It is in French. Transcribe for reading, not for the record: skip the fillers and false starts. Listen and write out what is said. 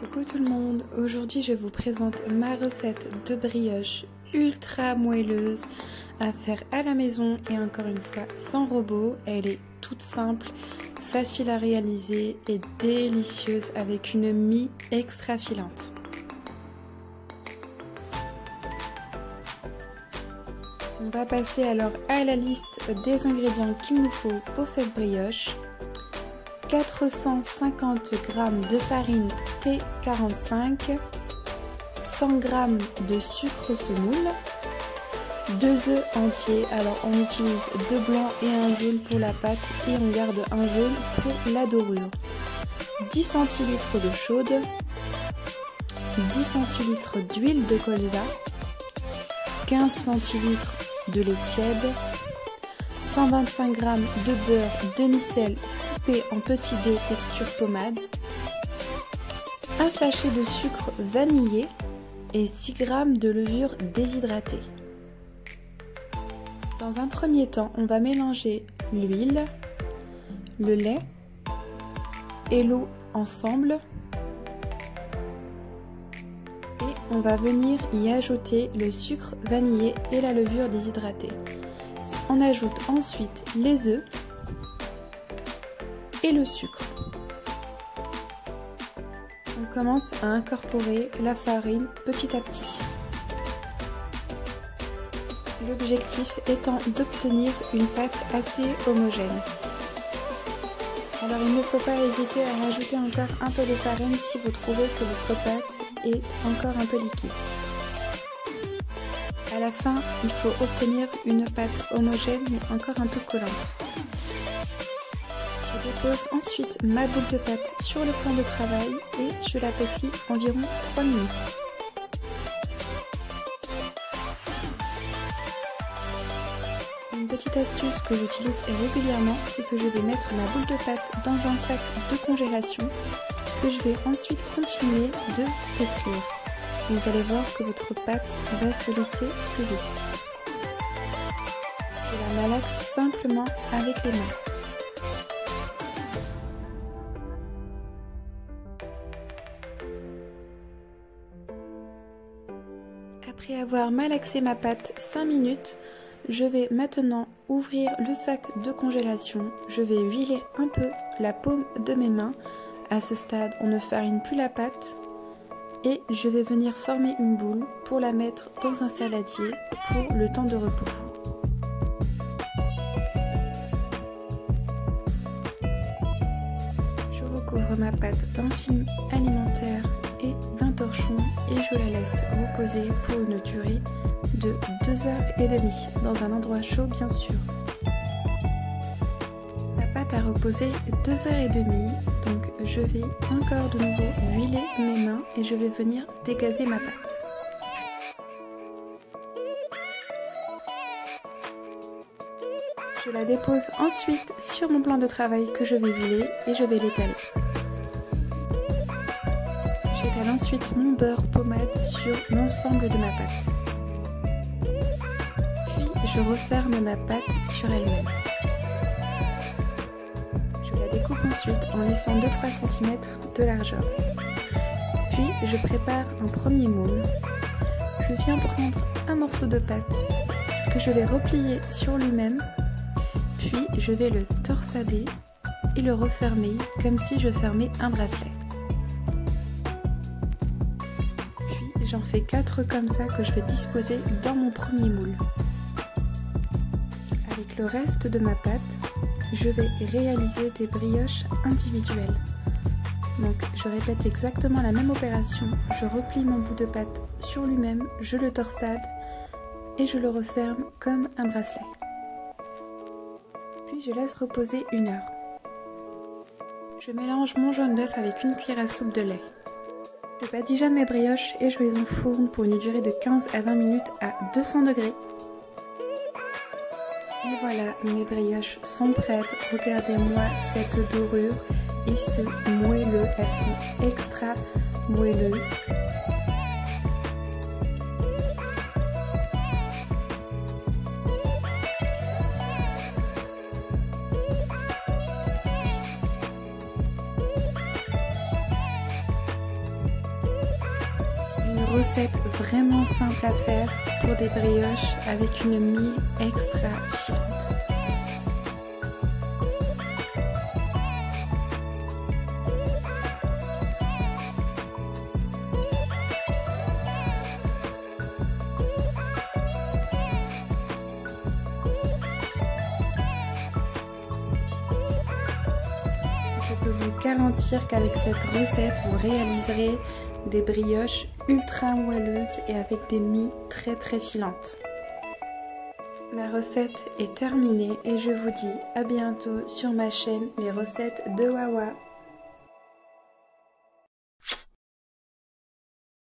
Coucou tout le monde, aujourd'hui je vous présente ma recette de brioche ultra moelleuse à faire à la maison et encore une fois sans robot. Elle est toute simple, facile à réaliser et délicieuse avec une mie extra filante. On va passer alors à la liste des ingrédients qu'il nous faut pour cette brioche. 450 g de farine T45, 100 g de sucre semoule, 2 œufs entiers, alors on utilise 2 blancs et un jaune pour la pâte et on garde un jaune pour la dorure, 10 cl d'eau chaude, 10 cl d'huile de colza, 15 cl de lait tiède, 125 g de beurre demi-sel en petits dés texture pommade, un sachet de sucre vanillé et 6 g de levure déshydratée. Dans un premier temps, on va mélanger l'huile, le lait et l'eau ensemble et on va venir y ajouter le sucre vanillé et la levure déshydratée. On ajoute ensuite les œufs et le sucre. On commence à incorporer la farine petit à petit. L'objectif étant d'obtenir une pâte assez homogène. Alors il ne faut pas hésiter à rajouter encore un peu de farine si vous trouvez que votre pâte est encore un peu liquide. À la fin, il faut obtenir une pâte homogène mais encore un peu collante. Je dépose ensuite ma boule de pâte sur le plan de travail et je la pétris environ 3 minutes. Une petite astuce que j'utilise régulièrement, c'est que je vais mettre ma boule de pâte dans un sac de congélation que je vais ensuite continuer de pétrir. Vous allez voir que votre pâte va se lisser plus vite. Je la malaxe simplement avec les mains. Après avoir malaxé ma pâte 5 minutes, je vais maintenant ouvrir le sac de congélation. Je vais huiler un peu la paume de mes mains. À ce stade, on ne farine plus la pâte. Et je vais venir former une boule pour la mettre dans un saladier pour le temps de repos. Je recouvre ma pâte d'un film alimentaire et d'un torchon et je la laisse reposer pour une durée de 2h30 dans un endroit chaud bien sûr. Ma pâte a reposé 2h30, donc je vais encore de nouveau huiler mes mains et je vais venir dégazer ma pâte. Je la dépose ensuite sur mon plan de travail que je vais huiler et je vais l'étaler. J'étale ensuite mon beurre pommade sur l'ensemble de ma pâte. Puis je referme ma pâte sur elle-même. Je la découpe ensuite en laissant 2-3 cm de largeur. Puis je prépare un premier moule. Je viens prendre un morceau de pâte que je vais replier sur lui-même. Puis je vais le torsader et le refermer comme si je fermais un bracelet. J'en fais 4 comme ça que je vais disposer dans mon premier moule. Avec le reste de ma pâte, je vais réaliser des brioches individuelles. Donc je répète exactement la même opération, je replie mon bout de pâte sur lui-même, je le torsade et je le referme comme un bracelet. Puis je laisse reposer 1 heure. Je mélange mon jaune d'œuf avec une cuillère à soupe de lait. Je badigeonne mes brioches et je les enfourne pour une durée de 15 à 20 minutes à 200 degrés. Et voilà, mes brioches sont prêtes. Regardez-moi cette dorure et ce moelleux, elles sont extra moelleuses. recette vraiment simple à faire pour des brioches avec une mie extra filante. Je peux vous garantir qu'avec cette recette, vous réaliserez des brioches ultra moelleuses et avec des mie très filantes. La recette est terminée et je vous dis à bientôt sur ma chaîne Les Recettes de Wawa.